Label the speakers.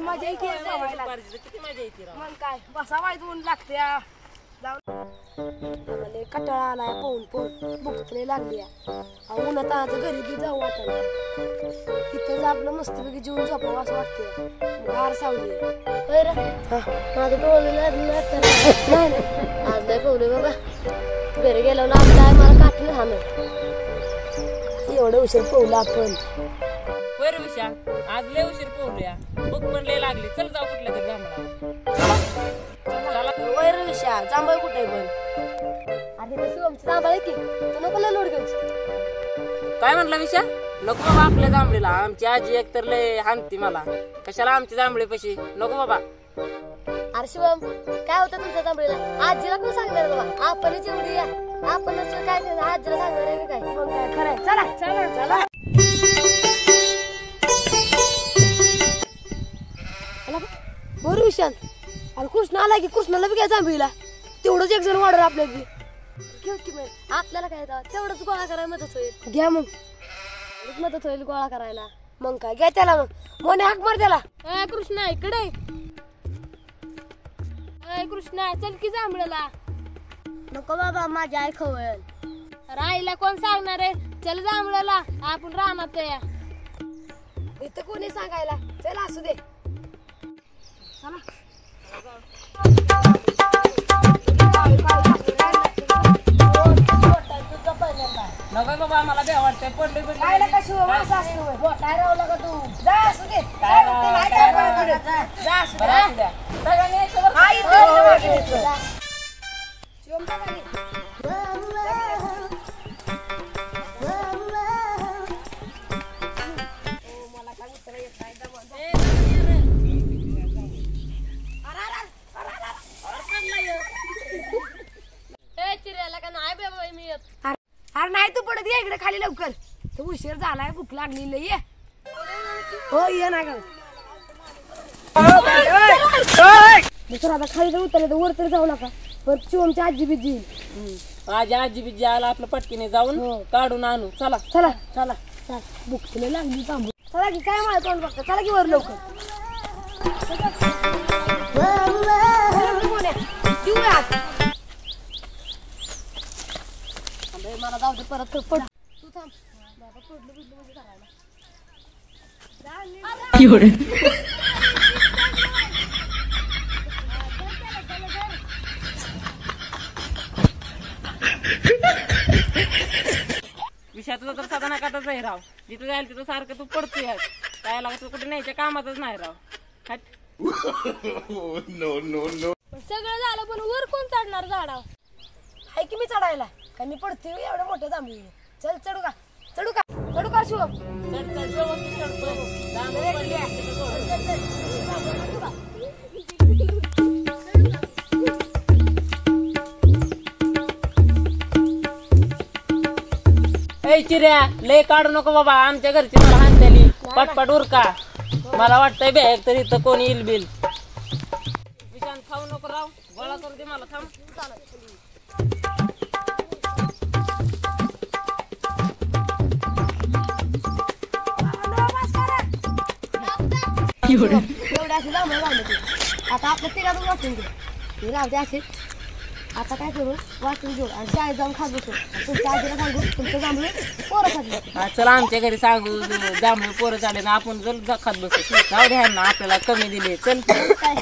Speaker 1: मजा येते
Speaker 2: किती मजा येते राव.
Speaker 1: मग काय बसावायचं ऊन लागते आम्हाला कटाळा आलाय पोहून पोहून भूक लय लागली उन्हात आता घरी बी जाऊ वाटायला इथं आपलं मस्तपैकी जेवून झोपावं असं वाटतंय गार सावली माझं पोहलं नाही आज नाही पोहले बाबा घरी गेलो ना काय मला काटलं हा एवढं उशीर पोहलं आपण
Speaker 2: वर विशा आज लय उशीर पोहूया भूक पण लय लागली चल जाऊ कुठल्या तरी जांभळा
Speaker 1: वैर विषया जांभळ कुठे पण अरे शिवमची जांभळ आहे की तू नको लोड घेऊच
Speaker 2: काय म्हणला विशा नको बाबा आपल्या जांभळीला आमची आजी एक तर लय हानती मला कशाला आमची जांभळी पशी नको बाबा
Speaker 1: अरे शिवम काय होतं तुमच्या जांभळीला आजीला कोण सांगणार बाबा आपणच एवढी आपणच काय आजीला सांगणार आहे काय मग काय खरंय चला चला चला बरं विशांत अरे कृष्ण आला की कृष्णाला बी काय जांभळीला तेवढंच एक जण वाढर आपल्या आपल्याला काय तेवढंच गोळा करायला मदत होईल घ्या मग मदत होईल गोळा करायला मग काय घ्या त्याला मग मोने हाक मार त्याला कृष्णा इकडे कृष्णा चल की जांभळाला नको बाबा माझी आई खवळ राईला कोण सांगणार आहे चल जांभळाला आपण राहणार या इथं कोणी सांगायला चल असू दे
Speaker 2: नको बाबा मला बी वाटतंय पडले
Speaker 1: अरे नाही तू पडत ये इकडे खाली लवकर तू उशीर झालाय भूक लागली ये हो ये ना आता खाली उतरले तर वर तरी जाऊ नका परत शिवमची आजी बिजी
Speaker 2: माझ्या आजी बिजी आला आपलं पटकीने जाऊन काढून आणू चला
Speaker 1: चला चला चला भूक लागली थांबू चला की काय मला तोंड बघता चला की वर लवकर मला जाऊ दे परत पड तू थांब बाबा पडलं बिडलं म्हणजे करायला
Speaker 2: विषय तुझा तर साधा नाकातच आहे राव जिथं जाईल तिथं सारखं तू पडतोय काय लागत कुठे न्यायच्या कामातच नाही राव
Speaker 1: सगळं झालं पण वर कोण चढणार झाडाव हाय की मी चढायला काय मी पडते एवढं मोठं जांभळी चल चढू का चढू का चढू का शिवम
Speaker 2: चढ चढ व्यवस्थित चिऱ्या लय काढू नको बाबा आमच्या घरची मला हाणतेली पटपट उरका मला वाटतंय बॅग तरी इथं कोणी येईल बिल विशांत खाऊ नको राव गोळा करू दे मला थांब
Speaker 1: एवढे असे जांभळे वाढले ते आता आपल्या तिघातून वाटून घेऊ राहते असे आता काय करू वाटून घेऊ आणि शाळेत जाऊन खात बसू तुमच्या आजीला सांगू तुमचं जांभळे पोरं खात
Speaker 2: चला आमच्या घरी सांगू जांभळे पोरं चाले ना आपण जर खात बसू जाऊ द्या ना आपल्याला कमी दिले चल
Speaker 1: काय